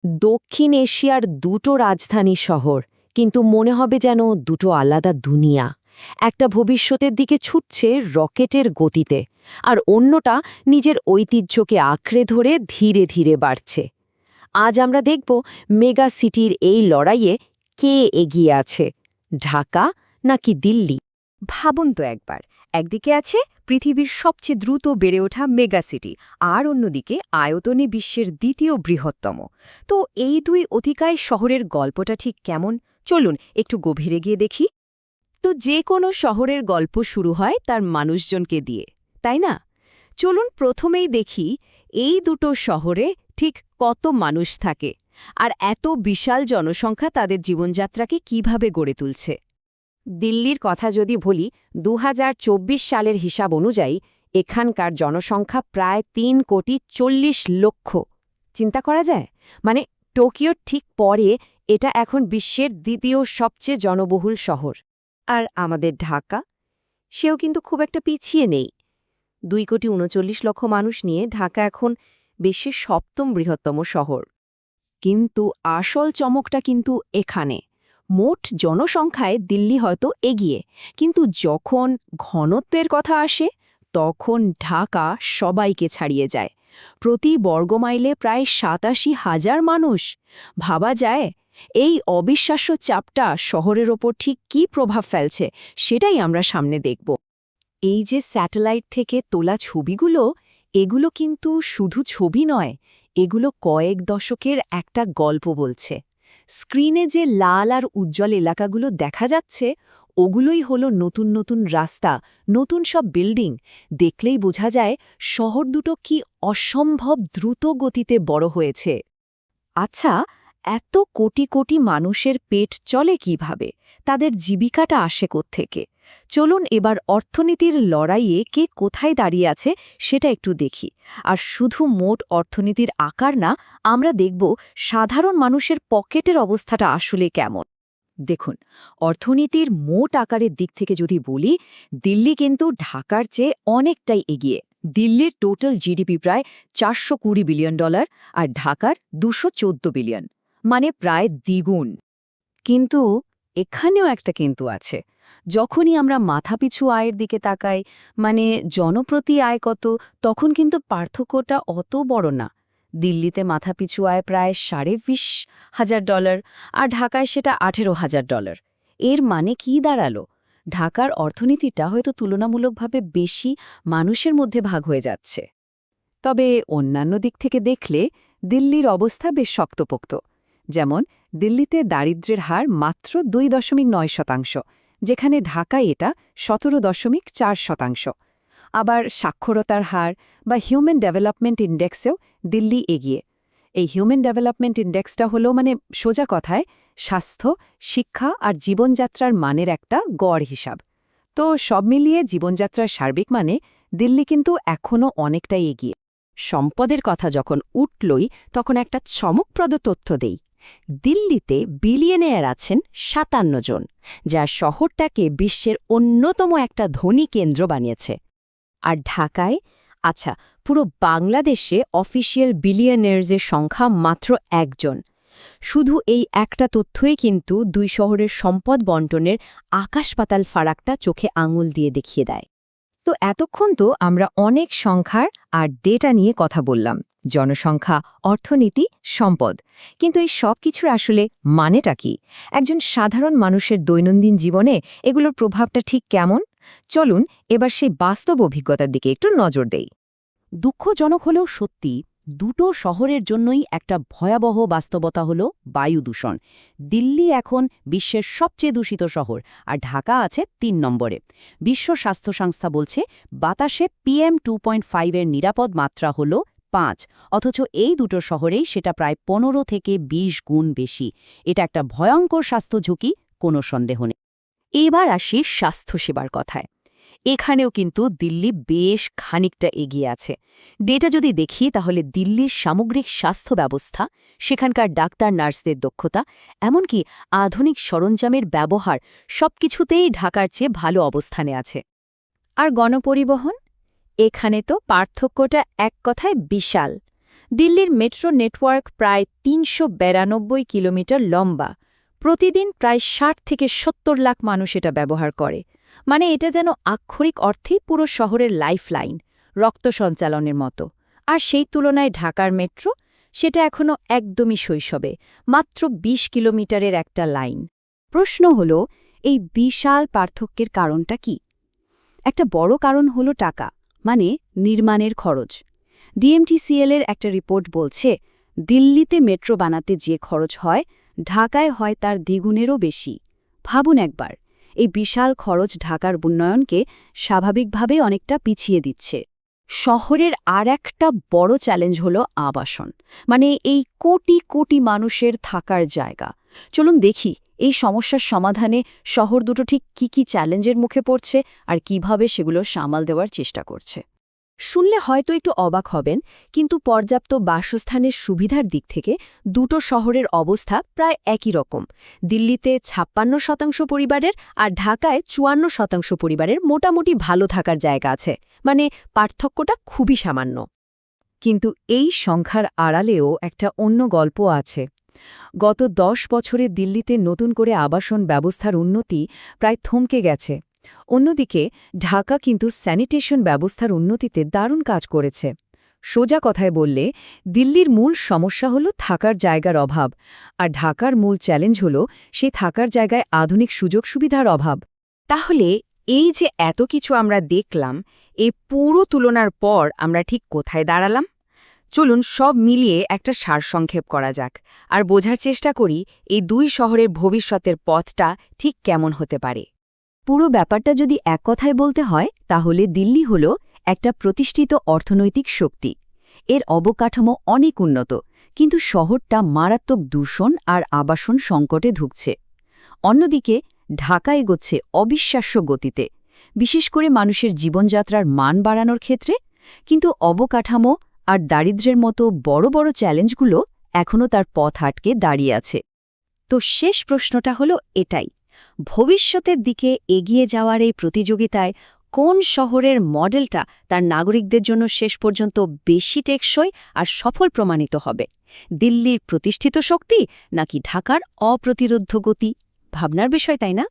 দক্ষিণ এশিয়ার দুটো রাজধানী শহর, কিন্তু মনে হবে যেন দুটো আলাদা দুনিয়া। একটা ভবিষ্যতের দিকে ছুটছে রকেটের গতিতে, আর অন্যটা নিজের ঐতিহ্যকে আঁকড়ে ধরে ধীরে ধীরে বাড়ছে। আজ আমরা দেখব মেগা সিটির এই লড়াইয়ে কে এগিয়ে আছে, ঢাকা নাকি দিল্লি। ভাবুন তো একবার, একদিকে আছে পৃথিবীর সবচেয়ে দ্রুত বেড়ে ওঠা মেগাসিটি, আর অন্যদিকে আয়তনে বিশ্বের দ্বিতীয় বৃহত্তম। তো এই দুই অতিকায় শহরের গল্পটা ঠিক কেমন, চলুন একটু গভীরে গিয়ে দেখি। তো যে কোনো শহরের গল্প শুরু হয় তার মানুষজনকে দিয়ে, তাই না? চলুন প্রথমেই দেখি এই দুটো শহরে ঠিক কত মানুষ থাকে, আর এত বিশাল জনসংখ্যা তাদের জীবনযাত্রাকে কিভাবে গড়ে তুলছে। দিল্লির কথা যদি বলি, ২০২৪ সালের হিসাব অনুযায়ী এখানকার জনসংখ্যা প্রায় ৩,৪০,০০,০০০। চিন্তা করা যায়? মানে টোকিওর ঠিক পরে এটা এখন বিশ্বের দ্বিতীয় সবচেয়ে জনবহুল শহর। আর আমাদের ঢাকা, সেও কিন্তু খুব একটা পিছিয়ে নেই। ২,৩৯,০০,০০০ মানুষ নিয়ে ঢাকা এখন বিশ্বের সপ্তম বৃহত্তম শহর। কিন্তু আসল চমকটা কিন্তু এখানে। মোট জনসংখ্যায় দিল্লি হয়তো এগিয়ে, কিন্তু যখন ঘনত্বের কথা আসে তখন ঢাকা সবাইকে ছাড়িয়ে যায়। প্রতি বর্গমাইলে প্রায় ৮৭,০০০ মানুষ। ভাবা যায় এই অবিশ্বাস্য চাপটা শহরের ওপর ঠিক কী প্রভাব ফেলছে, সেটাই আমরা সামনে দেখব। এই যে স্যাটেলাইট থেকে তোলা ছবিগুলো, এগুলো কিন্তু শুধু ছবি নয়, এগুলো কয়েক দশকের একটা গল্প বলছে। স্ক্রিনে যে লাল আর উজ্জ্বল এলাকাগুলো দেখা যাচ্ছে, ওগুলোই হলো নতুন নতুন রাস্তা, নতুন সব বিল্ডিং। দেখলেই বোঝা যায় শহর দুটো কি অসম্ভব দ্রুত গতিতে বড় হয়েছে। আচ্ছা, এত কোটি কোটি মানুষের পেট চলে কিভাবে? তাদের জীবিকাটা আসে কোত্থেকে? চলুন এবার অর্থনীতির লড়াইয়ে কে কোথায় দাঁড়িয়ে আছে সেটা একটু দেখি। আর শুধু মোট অর্থনীতির আকার না, আমরা দেখব সাধারণ মানুষের পকেটের অবস্থাটা আসলে কেমন। দেখুন, অর্থনীতির মোট আকারের দিক থেকে যদি বলি, দিল্লি কিন্তু ঢাকার চেয়ে অনেকটাই এগিয়ে। দিল্লির টোটাল জিডিপি প্রায় $৪২০ বিলিয়ন আর ঢাকার ২১৪ বিলিয়ন, মানে প্রায় দ্বিগুণ। কিন্তু এখানেও একটা কিন্তু আছে। যখনই আমরা মাথাপিছু আয়ের দিকে তাকাই, মানে জনপ্রতি আয় কত, তখন কিন্তু পার্থক্যটা অত বড় না। দিল্লিতে মাথাপিছু আয় প্রায় $২৫,০০০ আর ঢাকায় সেটা $১৮,০০০। এর মানে কি দাঁড়ালো? ঢাকার অর্থনীতিটা হয়তো তুলনামূলকভাবে বেশি মানুষের মধ্যে ভাগ হয়ে যাচ্ছে। তবে অন্যান্য দিক থেকে দেখলে দিল্লির অবস্থা বেশ শক্তপোক্ত। যেমন দিল্লিতে দারিদ্র্যের হার মাত্র ২.৯%, যেখানে ঢাকায় এটা ১৭.৪%। আবার সাক্ষরতার হার বা হিউম্যান ডেভেলপমেন্ট ইন্ডেক্সেও দিল্লি এগিয়ে। এই হিউম্যান ডেভেলপমেন্ট ইন্ডেক্সটা হলো মানে সোজা কথায় স্বাস্থ্য, শিক্ষা আর জীবনযাত্রার মানের একটা গড় হিসাব। তো সব মিলিয়ে জীবনযাত্রার সার্বিক মানে দিল্লি কিন্তু এখনও অনেকটাই এগিয়ে। সম্পদের কথা যখন উঠলই, তখন একটা চমকপ্রদ তথ্য দেই। দিল্লিতে বিলিয়নেয়ার আছেন ৫৭ জন, যা শহরটাকে বিশ্বের অন্যতম একটা ধনী কেন্দ্র বানিয়েছে। আর ঢাকায়, আচ্ছা, পুরো বাংলাদেশে অফিসিয়াল বিলিয়নেয়ার্সের সংখ্যা মাত্র ১ জন। শুধু এই একটা তথ্যই কিন্তু দুই শহরের সম্পদ বণ্টনের আকাশ-পাতাল ফারাকটা চোখে আঙুল দিয়ে দেখিয়ে দেয়। তো এতক্ষণ তো আমরা অনেক সংখ্যার আর ডেটা নিয়ে কথা বললাম, জনসংখ্যা, অর্থনীতি, সম্পদ। কিন্তু এই সব কিছুর আসলে মানেটা কি? একজন সাধারণ মানুষের দৈনন্দিন জীবনে এগুলোর প্রভাবটা ঠিক কেমন? চলুন এবার সেই বাস্তব অভিজ্ঞতার দিকে একটু নজর দেই। দুঃখজনক হলেও সত্যি, দুটো শহরের জন্যই একটা ভয়াবহ বাস্তবতা হল বায়ু দূষণ। দিল্লি এখন বিশ্বের সবচেয়ে দূষিত শহর, আর ঢাকা আছে ৩ নম্বরে। বিশ্ব স্বাস্থ্য সংস্থা বলছে বাতাসে PM2.5-এর নিরাপদ মাত্রা হল ৫, অথচ এই দুটো শহরেই সেটা প্রায় ১৫ থেকে ২০ গুণ বেশি। এটা একটা ভয়ঙ্কর স্বাস্থ্য ঝুঁকি, কোনো সন্দেহ নেই। এবার আসি স্বাস্থ্যসেবার কথায়। এখানেও কিন্তু দিল্লি বেশ খানিকটা এগিয়ে আছে। ডেটা যদি দেখি, তাহলে দিল্লির সামগ্রিক স্বাস্থ্য ব্যবস্থা, সেখানকার ডাক্তার নার্সদের দক্ষতা, এমনকি আধুনিক সরঞ্জামের ব্যবহার, সবকিছুতেই ঢাকার চেয়ে ভালো অবস্থানে আছে। আর গণপরিবহন, এখানে তো পার্থক্যটা এক কথায় বিশাল। দিল্লির মেট্রো নেটওয়ার্ক প্রায় ৩৯২ কিলোমিটার লম্বা। প্রতিদিন প্রায় ৬০ থেকে ৭০ লাখ মানুষ এটা ব্যবহার করে। মানে এটা যেন আক্ষরিক অর্থেই পুরো শহরের লাইফলাইন, রক্ত সঞ্চালনের মতো। আর সেই তুলনায় ঢাকার মেট্রো, সেটা এখনও একদমই শৈশবে, মাত্র ২০ কিলোমিটারের একটা লাইন। প্রশ্ন হল, এই বিশাল পার্থক্যের কারণটা কি? একটা বড় কারণ হল টাকা, মানে নির্মাণের খরচ। ডিএমটিসিএল-এর একটা রিপোর্ট বলছে, দিল্লিতে মেট্রো বানাতে যে খরচ হয়, ঢাকায় হয় তার দ্বিগুণেরও বেশি। ভাবুন একবার, এই বিশাল খরচ ঢাকার উন্নয়নকে স্বাভাবিকভাবে অনেকটা পিছিয়ে দিচ্ছে। শহরের আর একটা বড় চ্যালেঞ্জ হল আবাসন, মানে এই কোটি কোটি মানুষের থাকার জায়গা। চলুন দেখি এই সমস্যার সমাধানে শহর দুটো ঠিক কি চ্যালেঞ্জের মুখে পড়ছে আর কিভাবে সেগুলো সামাল দেওয়ার চেষ্টা করছে। শুনলে হয়তো একটু অবাক হবেন, কিন্তু পর্যাপ্ত বাসস্থানের সুবিধার দিক থেকে দুটো শহরের অবস্থা প্রায় একই রকম। দিল্লিতে ৫৬% পরিবারের আর ঢাকায় ৫৪% পরিবারের মোটামুটি ভালো থাকার জায়গা আছে, মানে পার্থক্যটা খুবই সামান্য। কিন্তু এই সংখ্যার আড়ালেও একটা অন্য গল্প আছে। গত ১০ বছরে দিল্লিতে নতুন করে আবাসন ব্যবস্থার উন্নতি প্রায় থমকে গেছে। অন্যদিকে ঢাকা কিন্তু স্যানিটেশন ব্যবস্থার উন্নতিতে দারুণ কাজ করেছে। সোজা কথায় বললে, দিল্লির মূল সমস্যা হল থাকার জায়গার অভাব, আর ঢাকার মূল চ্যালেঞ্জ হল সেই থাকার জায়গায় আধুনিক সুযোগ সুবিধার অভাব। তাহলে এই যে এত কিছু আমরা দেখলাম, এই পুরো তুলনার পর আমরা ঠিক কোথায় দাঁড়ালাম? চলুন সব মিলিয়ে একটা সারসংক্ষেপ করা যাক, আর বোঝার চেষ্টা করি এই দুই শহরের ভবিষ্যতের পথটা ঠিক কেমন হতে পারে। পুরো ব্যাপারটা যদি এক কথায় বলতে হয়, তাহলে দিল্লি হল একটা প্রতিষ্ঠিত অর্থনৈতিক শক্তি। এর অবকাঠামো অনেক উন্নত, কিন্তু শহরটা মারাত্মক দূষণ আর আবাসন সংকটে ধুঁকছে। অন্যদিকে ঢাকা এগোচ্ছে অবিশ্বাস্য গতিতে, বিশেষ করে মানুষের জীবনযাত্রার মান বাড়ানোর ক্ষেত্রে, কিন্তু অবকাঠামো আর দারিদ্র্যের মতো বড় বড় চ্যালেঞ্জগুলো এখনও তার পথ আটকে দাঁড়িয়ে আছে। তো শেষ প্রশ্নটা হলো এটাই, ভবিষ্যতের দিকে এগিয়ে যাওয়ার এই প্রতিযোগিতায় কোন শহরের মডেলটা তার নাগরিকদের জন্য শেষ পর্যন্ত বেশি টেকসই আর সফল প্রমাণিত হবে? দিল্লির প্রতিষ্ঠিত শক্তি নাকি ঢাকার অপ্রতিরোধ্য গতি? ভাবনার বিষয়, তাই না?